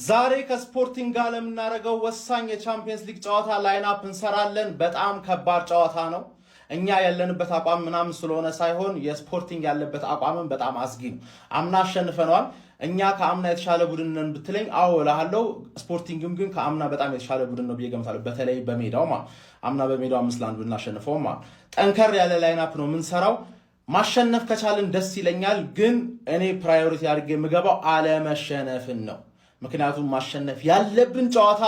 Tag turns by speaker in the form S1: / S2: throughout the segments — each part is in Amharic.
S1: ዛሬ ከስፖርቲንግ ጋር ለምናደርገው ወሳኝ የቻምፒየንስ ሊግ ጨዋታ ላይን አፕ እንሰራለን። በጣም ከባድ ጨዋታ ነው። እኛ ያለንበት አቋም ምናምን ስለሆነ ሳይሆን የስፖርቲንግ ያለበት አቋምን በጣም አስጊ ነው። አምና አሸንፈናል። እኛ ከአምና የተሻለ ቡድን ነን ብትለኝ አዎ እልሃለሁ። ስፖርቲንግም ግን ከአምና በጣም የተሻለ ቡድን ነው ብዬ ገምታለሁ። በተለይ በሜዳው ማለት አምና በሜዳው 5-1 ብናሸንፈው ማለት ጠንከር ያለ ላይን አፕ ነው የምንሰራው። ማሸነፍ ከቻልን ደስ ይለኛል፣ ግን እኔ ፕራዮሪቲ አድርጌ የምገባው አለመሸነፍን ነው። ምክንያቱም ማሸነፍ ያለብን ጨዋታ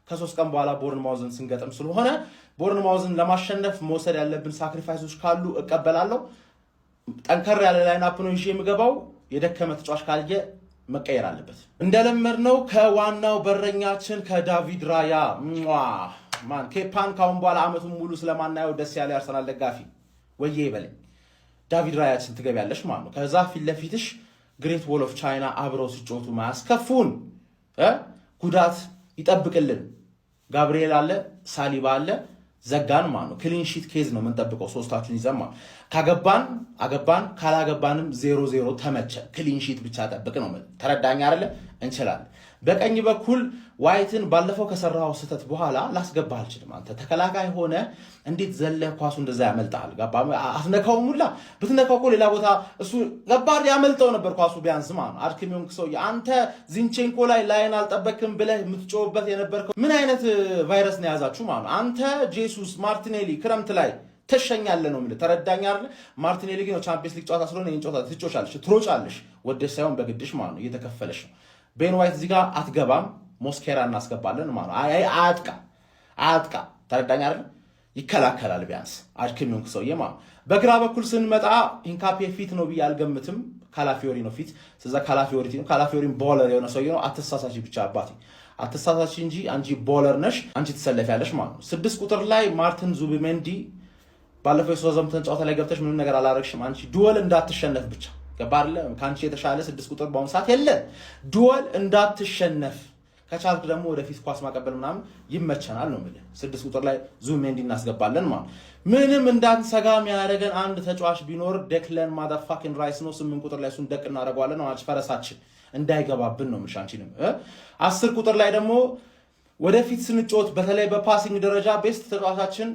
S1: ከ3 ቀን በኋላ ቦርንማውዝን ስንገጥም ስለሆነ ቦርንማውዝን ለማሸነፍ መውሰድ ያለብን ሳክሪፋይሶች ካሉ እቀበላለሁ። ጠንከር ያለ ላይን አፕ ነው ይዤ የምገባው። የደከመ ተጫዋች ካየ መቀየር አለበት። እንደለመድነው ከዋናው በረኛችን ከዳቪድ ራያ ማን ኬፓን ካሁን በኋላ አመቱን ሙሉ ስለማናየው ደስ ያለ አርሰናል ደጋፊ ወዬ ይበለኝ። ዳቪድ ራያችን ትገቢያለሽ ማለት ነው። ከዛ ፊት ለፊትሽ ግሬት ዎል ኦፍ ቻይና አብረው ሲጮቱ ማያስከፉን ጉዳት ይጠብቅልን። ጋብሪኤል አለ፣ ሳሊባ አለ፣ ዘጋን ማለት ነው። ክሊን ሺት ኬዝ ነው የምንጠብቀው ሶስታችን ይዘማ። ካገባን አገባን፣ ካላገባንም 0-0 ተመቸ። ክሊን ሺት ብቻ ጠብቅ ነው። ተረዳኝ አይደለ? እንችላለን። በቀኝ በኩል ዋይትን ባለፈው ከሰራው ስህተት በኋላ ላስገባ አልችልም። አንተ ተከላካይ ሆነ እንዴት ዘለ ኳሱ እንደዛ ያመልጣል? ገባ አትነካው ሙላ ብትነካው እኮ ሌላ ቦታ እሱ ገባር ያመልጠው ነበር ኳሱ ቢያንስ ማለት ነው። አድክሚውን ሰው አንተ ዚንቼንኮ ላይ ላይን አልጠበቅም ብለህ የምትጮህበት የነበርከው ምን አይነት ቫይረስ ነው የያዛችሁ ማለት ነው? አንተ ጄሱስ ማርቲኔሊ ክረምት ላይ ተሸኛለ ነው የሚል ተረዳኝ አይደል? ማርቲኔሊ ግን ቻምፒየንስ ሊግ ጨዋታ ስለሆነ ይሄን ጨዋታ ትጮቻለሽ፣ ትሮጫለሽ፣ ወደሽ ሳይሆን በግድሽ ማለት ነው። እየተከፈለሽ ነው። ቤን ዋይት እዚህ ጋር አትገባም። ሞስኬራ እናስገባለን ማለት ነው። አያጥቃ ተረዳኝ አይደል? ይከላከላል ቢያንስ አድክሚውን ሰውዬ ማለት ነው። በግራ በኩል ስንመጣ ኢንካፔ ፊት ነው ብዬ አልገምትም። ካላፊዮሪ ነው ፊት። ስለዛ ካላፊዮሪ ነው። ካላፊዮሪም ቦለር የሆነ ሰውዬ ነው። አትሳሳቺ ብቻ አባቴ አትሳሳቺ እንጂ አንቺ ቦለር ነሽ፣ አንቺ ትሰለፊያለሽ ማለት ነው። 6 ቁጥር ላይ ማርቲን ዙቢሜንዲ ባለፈው የሶዛምተን ጨዋታ ላይ ገብተሽ ምንም ነገር አላረግሽም። አንቺ ዱወል እንዳትሸነፍ ብቻ ገባርለ ካንቺ የተሻለ 6 ቁጥር በአሁን ሰዓት የለን። ዱወል እንዳትሸነፍ ከቻልክ ደግሞ ወደፊት ኳስ ማቀበል ምናምን ይመቸናል ነው ማለት። 6 ቁጥር ላይ ዙቢሜንዲ እናስገባለን ማለት ምንም እንዳንሰጋ የሚያደርገን አንድ ተጫዋች ቢኖር ዴክለን ማዳፋኪን ራይስ ነው። 8 ቁጥር ላይ እሱን ደቅ እናደርገዋለን ነው ማለት ፈረሳችን እንዳይገባብን ነው ምሻንቺንም 10 ቁጥር ላይ ደግሞ ወደፊት ስንጮት በተለይ በፓሲንግ ደረጃ ቤስት ተጫዋቻችን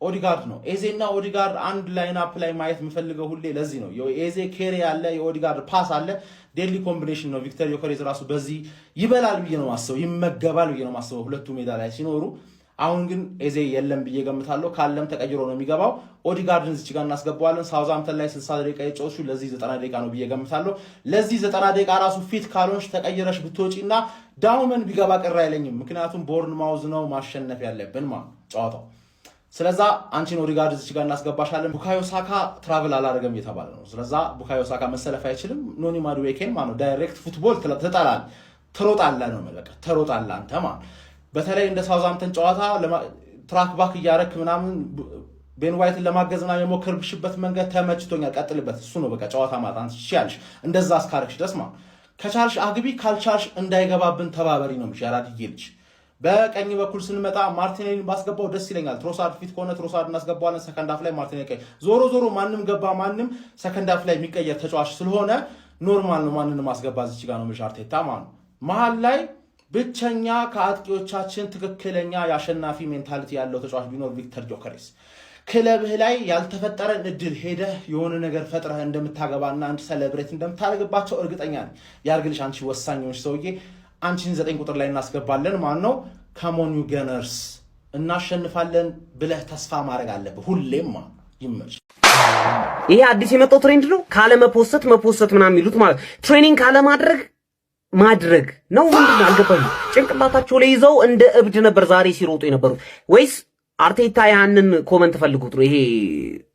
S1: ኦዲጋርድ ነው። ኤዜና ኦዲጋርድ አንድ ላይን አፕ ላይ ማየት የምፈልገው ሁሌ ለዚህ ነው። የኤዜ ኬሪ አለ፣ የኦዲጋርድ ፓስ አለ። ዴሊ ኮምቢኔሽን ነው። ቪክተር ዮከሬዝ ራሱ በዚህ ይበላል ብዬ ነው ማስበው፣ ይመገባል ብዬ ነው ማስበው ሁለቱ ሜዳ ላይ ሲኖሩ። አሁን ግን ኤዜ የለም ብዬ ገምታለሁ። ካለም ተቀይሮ ነው የሚገባው። ኦዲጋርድን እዚህ ጋር እናስገባዋለን። ሳውዛምተን ላይ 60 ደቂቃ የጨዋታው ለዚህ 90 ደቂቃ ነው ብዬ ገምታለሁ። ለዚህ 90 ደቂቃ ራሱ ፊት ካልሆንሽ ተቀይረሽ ብትወጪና ዳውመን ቢገባ ቅር አይለኝም። ምክንያቱም ቦርንማውዝ ነው ማሸነፍ ያለብን ማለት ጨዋታው። ስለዛ አንቺን ኦዲጋርድ እዚህ ጋር እናስገባሻለን። ቡካዮ ሳካ ትራቨል አላደረገም እየተባለ ነው። ስለዛ ቡካዮ ሳካ መሰለፍ አይችልም። ኖኒ ማዱዌኬን ማለት ነው ዳይሬክት ፉትቦል ትጠላል፣ ትሮጣለህ ነው ማለት ትሮጣለህ አንተ ማለት በተለይ እንደ ሳውዛምተን ጨዋታ ትራክ ባክ እያረክ ምናምን ቤን ዋይትን ለማገዝ ምናምን የሞከርሽበት መንገድ ተመችቶኛል። ቀጥልበት። እሱ ነው በቃ ጨዋታ ማለት አንቺ ይችላልሽ እንደዛ አስካረክሽ ድረስ ማለት ከቻልሽ አግቢ፣ ካልቻልሽ እንዳይገባብን ተባበሪ ነው ምሽ ያራድዬ ልጅ። በቀኝ በኩል ስንመጣ ማርቲኔሊን ባስገባው ደስ ይለኛል። ትሮሳርድ ፊት ከሆነ ትሮሳርድ እናስገባዋለን። ሰከንድ ሃፍ ላይ ማርቲኔሊ ቀይ ዞሮ ማንም ገባ ማንም ሰከንድ ሃፍ ላይ የሚቀየር ተጫዋች ስለሆነ ኖርማል ነው። ማንንም ማስገባ እዚህ ጋር ነው ምሽ አርቴታ ማለት ነው። መሀል ላይ ብቸኛ ከአጥቂዎቻችን ትክክለኛ የአሸናፊ ሜንታሊቲ ያለው ተጫዋች ቢኖር ቪክተር ዮከሬዝ። ክለብህ ላይ ያልተፈጠረን እድል ሄደህ የሆነ ነገር ፈጥረህ እንደምታገባና አንድ ሴሌብሬት እንደምታደርግባቸው እርግጠኛ ነኝ። ያርግልሽ አንቺ ወሳኞች ሰውዬ። አንቺን 9 ቁጥር ላይ እናስገባለን ማለት ነው። ካሞን ዩ ገነርስ እናሸንፋለን ብለህ ተስፋ ማድረግ አለብህ ሁሌም ማለት ይመች።
S2: ይሄ አዲስ የመጣው ትሬንድ ነው። ካለ መፖሰት ምናምን የሚሉት ማለት ትሬኒንግ ካለ ማድረግ ነው። ምንድነው አልገባኝም። ጭንቅላታቸው ላይ ይዘው እንደ እብድ ነበር ዛሬ ሲሮጡ የነበሩት ወይስ አርቴታ ያንን ኮመንት ፈልጉት ነው? ይሄ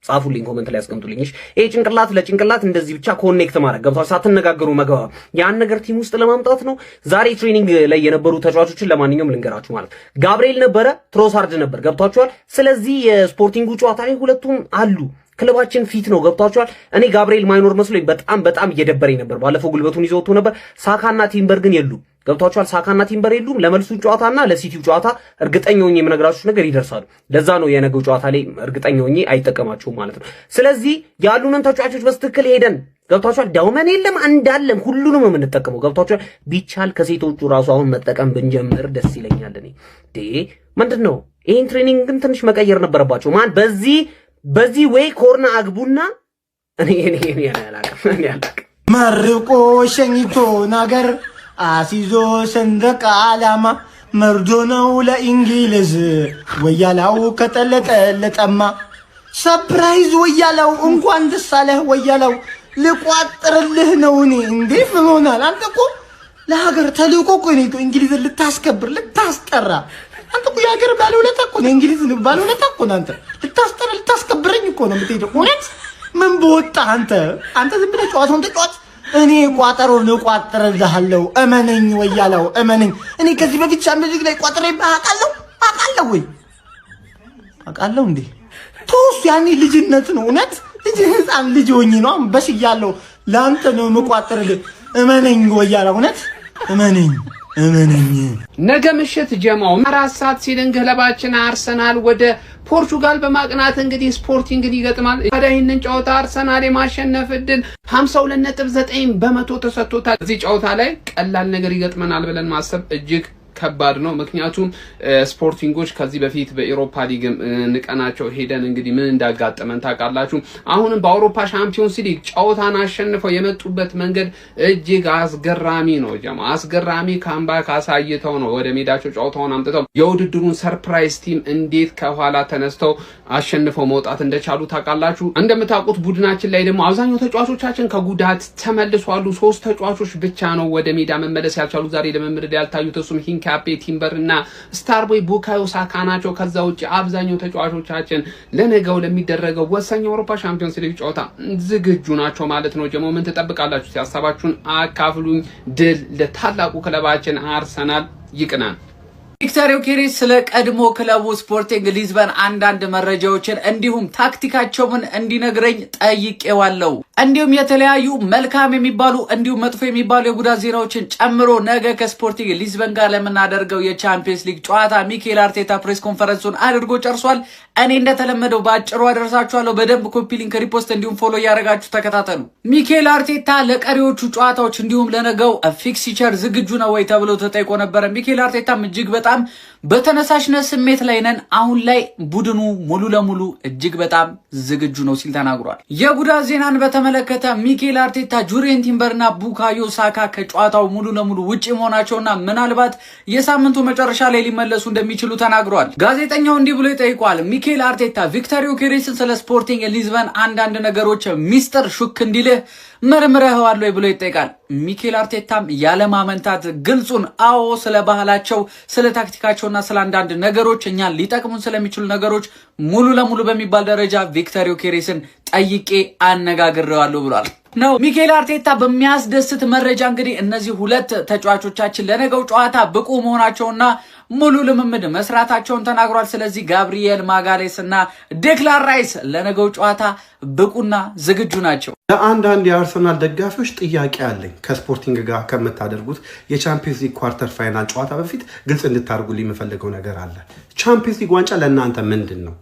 S2: ጻፉልኝ፣ ኮመንት ላይ አስቀምጡልኝ። ይሄ ጭንቅላት ለጭንቅላት እንደዚህ ብቻ ኮኔክት ማድረግ ገብቷል፣ ሳትነጋገሩ መግባባ ያን ነገር ቲም ውስጥ ለማምጣት ነው። ዛሬ ትሬኒንግ ላይ የነበሩ ተጫዋቾችን ለማንኛውም ልንገራችሁ ማለት ጋብሪኤል ነበረ፣ ትሮሳርድ ነበር። ገብቷችኋል? ስለዚህ የስፖርቲንጉ ጨዋታ ላይ ሁለቱም አሉ። ክለባችን ፊት ነው። ገብቷችኋል? እኔ ጋብሪኤል ማይኖር መስሎኝ በጣም እየደበረኝ ነበር። ባለፈው ጉልበቱን ይዘው ወጥቶ ነበር። ሳካና ቲምበር ግን የሉ። ገብቷቸዋል። ሳካና ቲምበር የሉም ለመልሱ ጨዋታና ለሲቲው ጨዋታ እርግጠኛ ሆኜ የምነግራችሁ ነገር ይደርሳሉ። ለዛ ነው የነገው ጨዋታ ላይ እርግጠኛ ሆኜ አይጠቀማቸውም ማለት ነው። ስለዚህ ያሉንን ተጫዋቾች በስትክክል ሄደን ገብቷቸዋል። ዳውመን የለም እንዳለን ሁሉንም የምንጠቀመው ገብቷቸዋል። ቢቻል ከሴቶቹ ራሱ አሁን መጠቀም ብንጀምር ደስ ይለኛል። እኔ ምንድነው ይሄን ትሬኒንግ ግን ትንሽ መቀየር ነበረባቸው። ማን በዚህ ወይ ኮርና አግቡና እኔ ያላቀ
S3: መርቆ ሸኝቶ ነገር አሲዞ ሰንደቅ ዓላማ መርዶ ነው ለእንግሊዝ ወያላው ከጠለጠለጠማ ሰርፕራይዝ ወያላው እንኳን ደስ አለህ ወያላው ልቋጥርልህ ነው እኔ እንዴ ምን ሆናል አንተ እኮ ለሀገር ተልእኮ እኮ ነው እንግሊዝ ልታስከብር ልታስጠራ አንተ እኮ የሀገር ባለውለታ እኮ ነው እንግሊዝ ባለውለታ እኮ ነው አንተ ልታስጠራ ልታስከብረኝ እኮ ነው የምትሄደው እውነት ምን በወጣ አንተ ዝም ብለህ ጨዋታውን ተጫወት እኔ ቋጠሮ ነው ቋጥርልሃለሁ እመነኝ ወያላው እመነኝ እኔ ከዚህ በፊት ቻምፒየንስ ሊግ ላይ ቋጥሬ አውቃለሁ ወይ አውቃለሁ እንዴ ቶስ ያኔ ልጅነት ነው እውነት ህፃን ልጅ ሆኜ ነው በሽያለሁ ለአንተ ነው የምቋጥርልህ እመነኝ ወያላው እውነት እመነኝ
S4: ነገ ምሽት ጀማው 4 ሰዓት ሲልን ክለባችን አርሰናል ወደ ፖርቹጋል በማቅናት እንግዲህ ስፖርቲንግን ይገጥማል። ታዲያ ይህንን ጨዋታ አርሰናል የማሸነፍ እድል 52.9% ተሰጥቶታል። እዚህ ጨዋታ ላይ ቀላል ነገር ይገጥመናል ብለን ማሰብ እጅግ ከባድ ነው። ምክንያቱም ስፖርቲንጎች ከዚህ በፊት በአውሮፓ ሊግ ንቀናቸው ሄደን እንግዲህ ምን እንዳጋጠመን ታውቃላችሁ። አሁንም በአውሮፓ ሻምፒዮንስ ሊግ ጨዋታን አሸንፈው የመጡበት መንገድ እጅግ አስገራሚ ነው። አስገራሚ ካምባክ አሳይተው ነው ወደ ሜዳቸው ጨዋታውን አምጥተው የውድድሩን ሰርፕራይዝ ቲም እንዴት ከኋላ ተነስተው አሸንፈው መውጣት እንደቻሉ ታውቃላችሁ። እንደምታውቁት ቡድናችን ላይ ደግሞ አብዛኛው ተጫዋቾቻችን ከጉዳት ተመልሰዋል። 3 ተጫዋቾች ብቻ ነው ወደ ሜዳ መመለስ ያልቻሉ ዛሬ ለመምረድ ያልታዩት እሱም ካፔ ቲምበር እና ስታርቦይ ቡካዮ ሳካ ናቸው። ከዛ ውጪ አብዛኛው ተጫዋቾቻችን ለነገው ለሚደረገው ወሳኝ የአውሮፓ ሻምፒዮንስ ሊግ ጨዋታ ዝግጁ ናቸው ማለት ነው። ጀሞ ምን ተጠብቃላችሁ? ሐሳባችሁን አካፍሉኝ። ድል ለታላቁ ክለባችን አርሰናል ይቅናል።
S5: ቪክተር ዮኬሬስ ስለ ቀድሞ ክለቡ ስፖርቲንግ ሊዝበን አንዳንድ መረጃዎችን እንዲሁም ታክቲካቸውን እንዲነግረኝ ጠይቄዋለሁ። እንዲሁም የተለያዩ መልካም የሚባሉ እንዲሁም መጥፎ የሚባሉ የጉዳት ዜናዎችን ጨምሮ ነገ ከስፖርቲንግ ሊዝበን ጋር ለምናደርገው የቻምፒየንስ ሊግ ጨዋታ ሚኬል አርቴታ ፕሬስ ኮንፈረንሱን አድርጎ ጨርሷል። እኔ እንደተለመደው ባጭሩ አደረሳችኋለሁ። በደንብ ኮፒ ሊንክ፣ ሪፖስት እንዲሁም ፎሎ እያደረጋችሁ ተከታተሉ። ሚኬል አርቴታ ለቀሪዎቹ ጨዋታዎች እንዲሁም ለነገው ፊክስቸር ዝግጁ ነው ወይ ተብሎ ተጠይቆ ነበር። ሚኬል አርቴታም እጅግ በጣም በተነሳሽነት ስሜት ላይ ነን፣ አሁን ላይ ቡድኑ ሙሉ ለሙሉ እጅግ በጣም ዝግጁ ነው ሲል ተናግሯል። የጉዳት ዜናን በተመለከተ ሚኬል አርቴታ ጁሪየን ቲምበርና ቡካዮ ሳካ ከጨዋታው ሙሉ ለሙሉ ውጪ መሆናቸውና ምናልባት የሳምንቱ መጨረሻ ላይ ሊመለሱ እንደሚችሉ ተናግሯል። ጋዜጠኛው እንዲህ ብሎ ይጠይቋል። ሚኬል አርቴታ ቪክተር ዮኬሬስን ስለ ስፖርቲንግ ሊዝበን አንዳንድ ነገሮች ሚስጥር ሹክ እንዲልህ መርምረዋል ወይ ብሎ ይጠይቃል። ሚኬል አርቴታም ያለማመንታት ግልጹን አዎ ስለ ባህላቸው፣ ስለ ታክቲካቸውና ስለ አንዳንድ ነገሮች እኛን ሊጠቅሙን ስለሚችሉ ነገሮች ሙሉ ለሙሉ በሚባል ደረጃ ቪክተር ዮኬሬስን ጠይቄ አነጋግሬዋለሁ ብሏል ነው። ሚኬል አርቴታ በሚያስደስት መረጃ እንግዲህ እነዚህ ሁለት ተጫዋቾቻችን ለነገው ጨዋታ ብቁ መሆናቸውና ሙሉ ልምምድ መስራታቸውን ተናግሯል። ስለዚህ ጋብሪኤል ማጋሌስ እና ዴክላን ራይስ ለነገው ጨዋታ ብቁና ዝግጁ ናቸው።
S6: ለአንዳንድ የአርሰናል ደጋፊዎች ጥያቄ አለኝ። ከስፖርቲንግ ጋር ከምታደርጉት የቻምፒየንስ ሊግ ኳርተር ፋይናል ጨዋታ በፊት ግልጽ እንድታደርጉልኝ የምፈልገው ነገር አለ። ቻምፒየንስ ሊግ ዋንጫ ለእናንተ ምንድን ነው?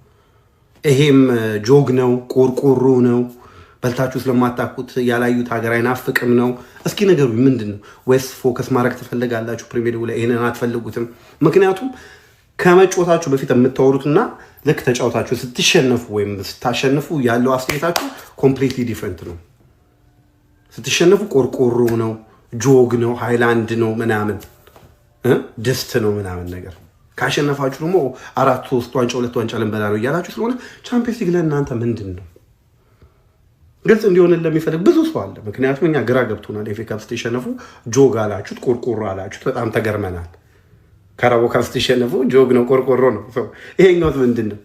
S6: ይሄም ጆግ ነው? ቆርቆሮ ነው? በልታችሁ ስለማታውቁት ያላዩት ሀገር አይናፍቅም ነው? እስኪ ነገሩ ምንድን ነው? ወይስ ፎከስ ማድረግ ትፈልጋላችሁ ፕሪሚየር ሊግ ላይ? ይሄንን አትፈልጉትም? ምክንያቱም ከመጫወታችሁ በፊት የምታወሩትና ልክ ተጫውታችሁ ስትሸነፉ ወይም ስታሸንፉ ያለው አስተያየታችሁ ኮምፕሊትሊ ዲፈረንት ነው። ስትሸነፉ ቆርቆሮ ነው፣ ጆግ ነው፣ ሃይላንድ ነው፣ ምናምን ድስት ነው ምናምን ነገር። ካሸነፋችሁ ደግሞ 4-3 ዋንጫ 2 ዋንጫ ልንበላ ነው እያላችሁ ስለሆነ ቻምፒየንስ ሊግ ለእናንተ ምንድን ነው? ግልጽ እንዲሆን ለሚፈልግ ብዙ ሰው አለ። ምክንያቱም እኛ ግራ ገብቶናል። ኤፍ ኤ ካፕ ስትሸነፉ ጆግ አላችሁት፣ ቆርቆሮ አላችሁት፣ በጣም ተገርመናል። ካራቦ ካፕ ስትሸነፉ ጆግ ነው፣ ቆርቆሮ ነው። ይሄኛው ምንድን ነው?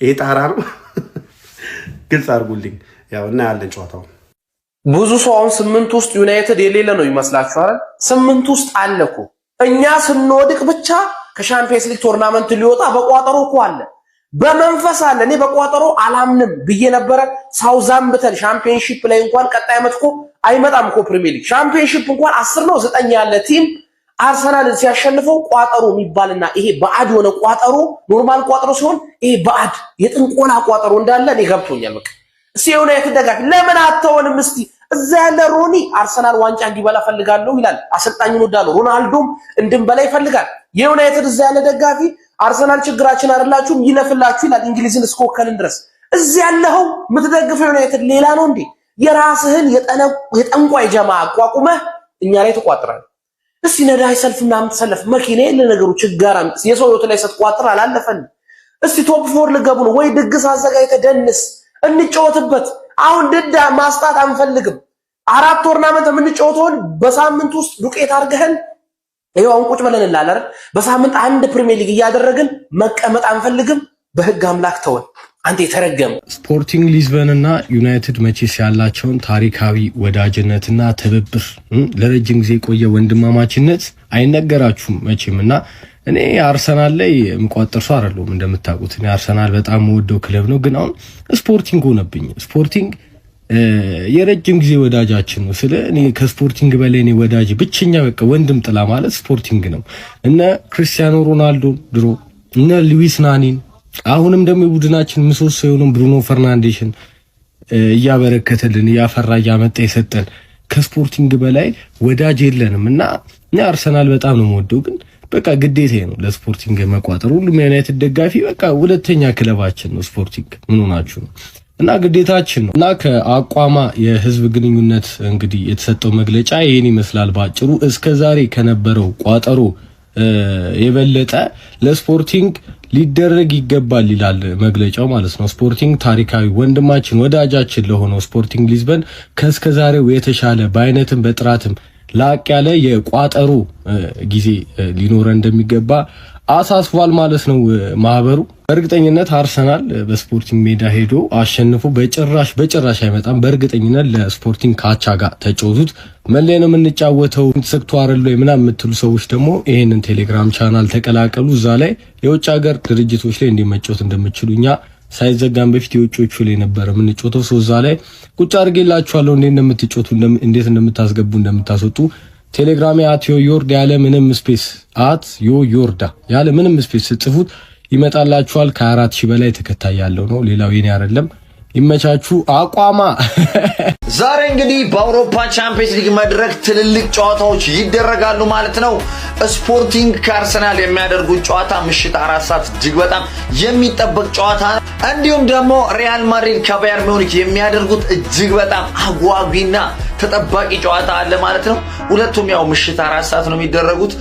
S6: ይሄ ጣራ ነው? ግልጽ አድርጉልኝ። ያው እናያለን ጨዋታው።
S7: ብዙ ሰው አሁን 8 ውስጥ ዩናይትድ የሌለ ነው ይመስላችኋል? 8 ውስጥ አለ እኮ። እኛ ስንወድቅ ብቻ ከሻምፒየንስ ሊግ ቶርናመንት ሊወጣ በቋጠሮ እኮ አለ፣ በመንፈስ አለ። እኔ በቋጠሮ አላምንም ብዬ ነበረ። ሳውዛምፕተን ሻምፒየንሺፕ ላይ እንኳን ቀጣይ ዓመት እኮ አይመጣም እኮ ፕሪሚየር ሊግ ሻምፒየንሺፕ እንኳን 10 ነው 9 ያለ ቲም አርሰናል ሲያሸንፈው ቋጠሮ የሚባልና ይሄ ባዕድ የሆነ ቋጠሮ ኖርማል ቋጠሮ ሲሆን ይሄ ባዕድ የጥንቆላ ቋጠሮ እንዳለ እኔ ገብቶኛል። በቃ እስቲ የዩናይትድ ደጋፊ ለምን አተውንም እስቲ እዛ ያለ ሮኒ አርሰናል ዋንጫ እንዲበላ ፈልጋለሁ ይላል። አሰልጣኙን ወዳለው ሮናልዶም እንድንበላ ይፈልጋል። የዩናይትድ እዛ ያለ ደጋፊ አርሰናል ችግራችን አይደላችሁም ይለፍላችሁ ይላል። እንግሊዝን እስከወከልን ድረስ እዚ ያለው የምትደግፈው ዩናይትድ ሌላ ነው እንዴ? የራስህን የጠንቋይ ጀማ አቋቁመህ እኛ ላይ ተቋጥራለህ። እስቲ ነዳይ ሰልፍ ምናምን ተሰለፍ መኪና ለነገሩ ችጋራም የሰው ህይወት ላይ ስትቋጥር አላለፈን። እስቲ ቶፕ 4 ልገቡ ነው ወይ ድግስ አዘጋጅተህ ደንስ እንጫወትበት። አሁን ድዳ ማስጣት አንፈልግም። 4 ቶርናመንት የምንጫወተውን በሳምንት ውስጥ ዱቄት አድርገን ይሄው አሁን ቁጭ ብለን እንላለን አይደል? በሳምንት አንድ ፕሪሚየር ሊግ እያደረግን መቀመጥ አንፈልግም። በህግ አምላክ ተወን። አንተ የተረገመ
S8: ስፖርቲንግ ሊዝበን እና ዩናይትድ መቼስ ያላቸውን ታሪካዊ ወዳጅነትና ትብብር ለረጅም ጊዜ የቆየ ወንድማማችነት አይነገራችሁም መቼም። እና እኔ አርሰናል ላይ የምቋጠር ሰው አይደለሁም እንደምታውቁት። እኔ አርሰናል በጣም ወደው ክለብ ነው፣ ግን አሁን ስፖርቲንግ ሆነብኝ። ስፖርቲንግ የረጅም ጊዜ ወዳጃችን ነው። ስለ እኔ ከስፖርቲንግ በላይ እኔ ወዳጅ ብቸኛ በቃ ወንድም ጥላ ማለት ስፖርቲንግ ነው። እነ ክርስቲያኖ ሮናልዶ ድሮ እነ ሉዊስ ናኒን አሁንም ደግሞ የቡድናችን ምሰሶ የሆነው ብሩኖ ፈርናንዴሽን እያበረከተልን እያፈራ እያመጣ የሰጠን ከስፖርቲንግ በላይ ወዳጅ የለንም። እና እኔ አርሰናል በጣም ነው የምወደው፣ ግን በቃ ግዴታዬ ነው ለስፖርቲንግ መቋጠር። ሁሉም የዩናይትድ ደጋፊ በቃ ሁለተኛ ክለባችን ነው ስፖርቲንግ። ምን ሆናችሁ ነው? እና ግዴታችን ነው። እና ከአቋማ የህዝብ ግንኙነት እንግዲህ የተሰጠው መግለጫ ይሄን ይመስላል ባጭሩ። እስከዛሬ ከነበረው ቋጠሮ የበለጠ ለስፖርቲንግ ሊደረግ ይገባል ይላል መግለጫው ማለት ነው። ስፖርቲንግ ታሪካዊ ወንድማችን ወዳጃችን ለሆነው ስፖርቲንግ ሊዝበን ከእስከዛሬው የተሻለ በአይነትም በጥራትም ላቅ ያለ የቋጠሮ ጊዜ ሊኖረን እንደሚገባ አሳስቧል ማለት ነው ማህበሩ። በእርግጠኝነት አርሰናል በስፖርቲንግ ሜዳ ሄዶ አሸንፎ በጭራሽ አይመጣም። በእርግጠኝነት ለስፖርቲንግ ካቻ ጋር ተጫወቱት መለየ ነው የምንጫወተው ተሰክቶ አይደል ወይ ምናምን የምትሉ ሰዎች ደግሞ ይሄንን ቴሌግራም ቻናል ተቀላቀሉ። እዛ ላይ የውጭ ሀገር ድርጅቶች ላይ እንዲመጫወት እንደምትችሉ እኛ ሳይዘጋም በፊት የውጮቹ ላይ ነበር የምንጫወተው። እዛ ላይ ቁጭ አድርጌላችኋለሁ እንዴት እንደምትጫወቱ እንዴት እንደምታስገቡ እንደምታስወጡ። ቴሌግራም @yoyorda ያለ ምንም ስፔስ @yoyorda ያለ ምንም ስፔስ ጽፉት ይመጣላችኋል። ከ4000 በላይ ተከታይ ያለው ነው። ሌላው የኔ አይደለም። ይመቻችሁ። አቋማ
S9: ዛሬ እንግዲህ በአውሮፓ ቻምፒየንስ ሊግ መድረክ ትልልቅ ጨዋታዎች ይደረጋሉ ማለት ነው። ስፖርቲንግ ከአርሰናል የሚያደርጉት ጨዋታ ምሽት 4 ሰዓት እጅግ በጣም የሚጠበቅ ጨዋታ ነው። እንዲሁም ደግሞ ሪያል ማድሪድ ከባየር ሙኒክ የሚያደርጉት እጅግ በጣም አጓጊና ተጠባቂ ጨዋታ አለ ማለት ነው። ሁለቱም ያው ምሽት 4 ሰዓት ነው የሚደረጉት።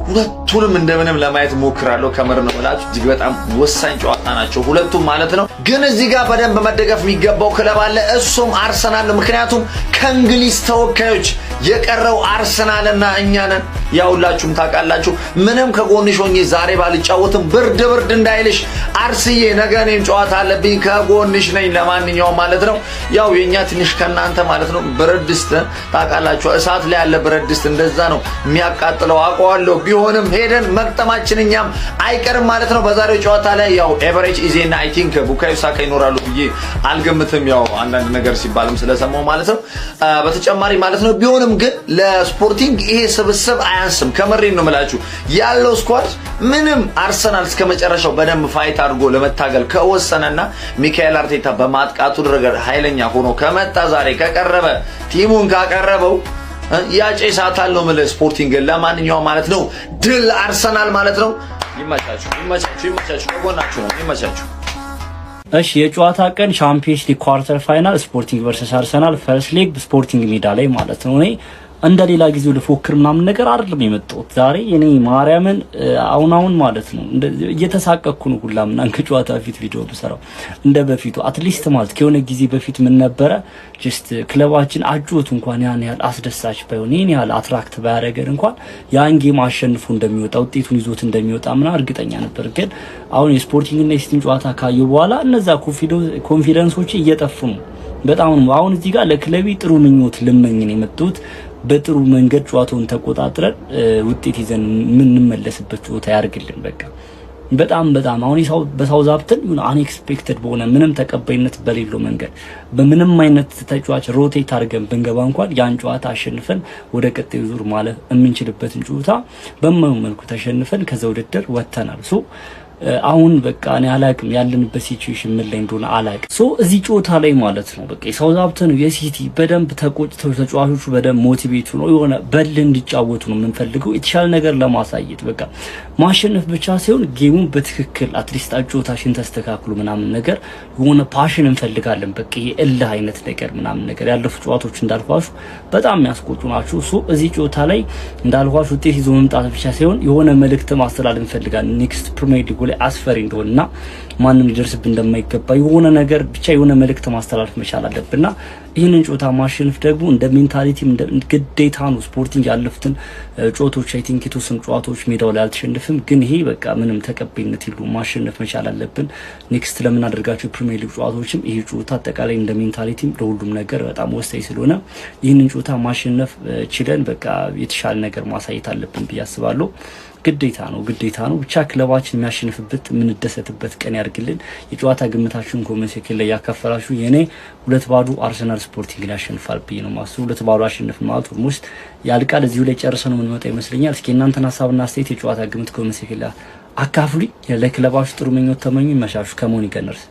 S9: ሁለቱንም እንደምንም ለማየት ሞክራለሁ። ከመር ነው ማለት እጅግ በጣም ወሳኝ ጨዋታ ናቸው ሁለቱም ማለት ነው። ግን እዚህ ጋር በደንብ መደገፍ የሚገባው ክለብ አለ፣ እሱም አርሰናል ነው። ምክንያቱም ከእንግሊዝ ተወካዮች የቀረው አርሰናልና እኛ ነን። ያውላችሁም ታውቃላችሁ። ምንም ከጎንሽ ሆኜ ዛሬ ባልጫወትም ብርድ እንዳይልሽ አርስዬ፣ ነገ እኔም ጨዋታ አለብኝ ከጎንሽ ነኝ። ለማንኛውም ማለት ነው ያው የኛ ትንሽ ከናንተ ማለት ነው ብረት ድስት ታውቃላችሁ፣ እሳት ላይ ያለ ብረት ድስት እንደዛ ነው የሚያቃጥለው አውቀዋለሁ። ቢሆንም ሄደን መቅጠማችን እኛም አይቀርም ማለት ነው። በዛሬው ጨዋታ ላይ ያው ኤቨሬጅ ኢዜና አይ ቲንክ ቡካዮ ሳካ ይኖራሉ ብዬ አልገምትም፣ ያው አንዳንድ ነገር ሲባልም ስለሰማው ማለት ነው። በተጨማሪ ማለት ነው ቢሆንም ግን ለስፖርቲንግ ይሄ ስብስብ አያንስም። ከመሬን ነው የምላችሁ ያለው ስኳድ ምንም አርሰናል እስከመጨረሻው በደንብ ፋይት አድርጎ ለመታገል ከወሰነና ሚካኤል አርቴታ በማጥቃቱ ረገድ ኃይለኛ ሆኖ ከመጣ ዛሬ ከቀረበ ቲሙን ካቀረበው ያጨሳታል ነው ማለት ስፖርቲንግ። ለማንኛውም ማለት ነው ድል አርሰናል ማለት ነው። ይመቻችሁ ከጎናችሁ ነው። ይመቻችሁ።
S10: እሺ የጨዋታ ቀን ቻምፒየንስ ሊግ ኳርተር ፋይናል ስፖርቲንግ ቨርሰስ አርሰናል ፈርስት ሌግ ስፖርቲንግ ሜዳ ላይ ማለት ነው። እኔ እንደ ሌላ ጊዜው ልፎክር ምናምን ነገር አይደለም የመጣሁት ዛሬ። እኔ ማርያምን አሁን ማለት ነው እንደዚህ እየተሳቀቅኩ ነው ሁላ ምናምን ከጨዋታ ፊት ቪዲዮ ብሰራው እንደ በፊቱ አትሊስት ማለት ከሆነ ጊዜ በፊት ምን ነበረ ጀስት ክለባችን አጆት እንኳን ያን ያህል አስደሳች ባይሆን ያን ያህል አትራክት ባያደርገን እንኳን ያን ጌም አሸንፎ እንደሚወጣ ውጤቱን ይዞት እንደሚወጣ ምናምን እርግጠኛ ነበር። ግን አሁን የስፖርቲንግ እና የሲቲን ጨዋታ ካየሁ በኋላ እነዛ ኮንፊደንሶች እየጠፉ ነው በጣም ነው። አሁን እዚህ ጋር ለክለቤ ጥሩ ምኞት ልመኝ ነው የመጣሁት። በጥሩ መንገድ ጨዋታውን ተቆጣጥረን ውጤት ይዘን ምን እንመለስበት ጨዋታ ያርግልን። በቃ በጣም አሁን በሳውዛምፕተን የሆነ አንኤክስፔክትድ በሆነ ምንም ተቀባይነት በሌለው መንገድ በምንም አይነት ተጫዋች ሮቴት አድርገን ብንገባ እንኳን ያን ጨዋታ አሸንፈን ወደ ቀጣዩ ዙር ማለፍ የምንችልበትን ጨዋታ በማይሆን መልኩ ተሸንፈን ከዛ ውድድር ወጥተናል። አሁን በቃ እኔ አላቅም ያለንበት ሲቹዌሽን ምን ላይ እንደሆነ አላቅም። እዚህ ጨዋታ ላይ ማለት ነው በቃ የሳውዛምፕተን የሲቲ በደንብ ተቆጭተው ተጫዋቾቹ በደንብ ሞቲቬት ነው የሆነ በል እንዲጫወቱ ነው የምንፈልገው የተሻለ ነገር ለማሳየት በቃ ማሸነፍ ብቻ ሳይሆን ጌሙን በትክክል አትሊስት ጨዋታሽን ተስተካክሉ ምናምን ነገር የሆነ ፓሽን እንፈልጋለን። በቃ የእልህ አይነት ነገር ምናምን ነገር ያለፉ ጨዋታዎች እንዳልኳችሁ በጣም የሚያስቆጡ ናቸው። እዚህ ጨዋታ ላይ እንዳልኳችሁ ውጤት ይዞ መምጣት ብቻ ሳይሆን የሆነ መልእክት ማስተላለፍ እንፈልጋለን። ኔክስት ፕሪሚየር ሊግ ላይ አስፈሪ እንደሆነና ማንንም ሊደርስብ እንደማይገባ የሆነ ነገር ብቻ የሆነ መልእክት ማስተላለፍ መቻል አለብንና ይህንን ጨዋታ ማሸነፍ ደግሞ እንደ ሜንታሊቲ እንደ ግዴታ ነው። ስፖርቲንግ ያለፉትን ጨዋታዎች አይ ቲንክ የተወሰኑ ጨዋታዎች ሜዳው ላይ አልተሸነፈም፣ ግን ይሄ በቃ ምንም ተቀባይነት የለውም። ማሸነፍ መቻል አለብን። ኔክስት ለምናደርጋቸው ፕሪሚየር ሊግ ጨዋታዎችም ይሄ ጨዋታ አጠቃላይ እንደ ሜንታሊቲም ለሁሉም ነገር በጣም ወሳኝ ስለሆነ ይህንን ጨዋታ ማሸነፍ ችለን በቃ የተሻለ ነገር ማሳየት አለብን ብዬ አስባለሁ። ግዴታ ነው ብቻ ክለባችን የሚያሸንፍበት የምንደሰትበት ቀን ያድርግልን። የጨዋታ ግምታችሁን ኮሜንት ሴክሽን ላይ ያካፈላችሁ የኔ 2-2 አርሰናል ስፖርቲንግ ያሸንፋል ብዬ ነው ማስቡ። 2-2 አሸንፍ ማለት ኦልሞስት ያልቃል። እዚሁ ላይ ጨርሰን ነው የምንመጣ ይመስለኛል። እስኪ እናንተን ሀሳብና አስተያየት የጨዋታ ግምት ኮሜንት ሴክሽን ላይ አካፍሉኝ። ለክለባችሁ ጥሩ ምኞት ተመኙ። ይመሻችሁ። ከሞኒ ገነርስ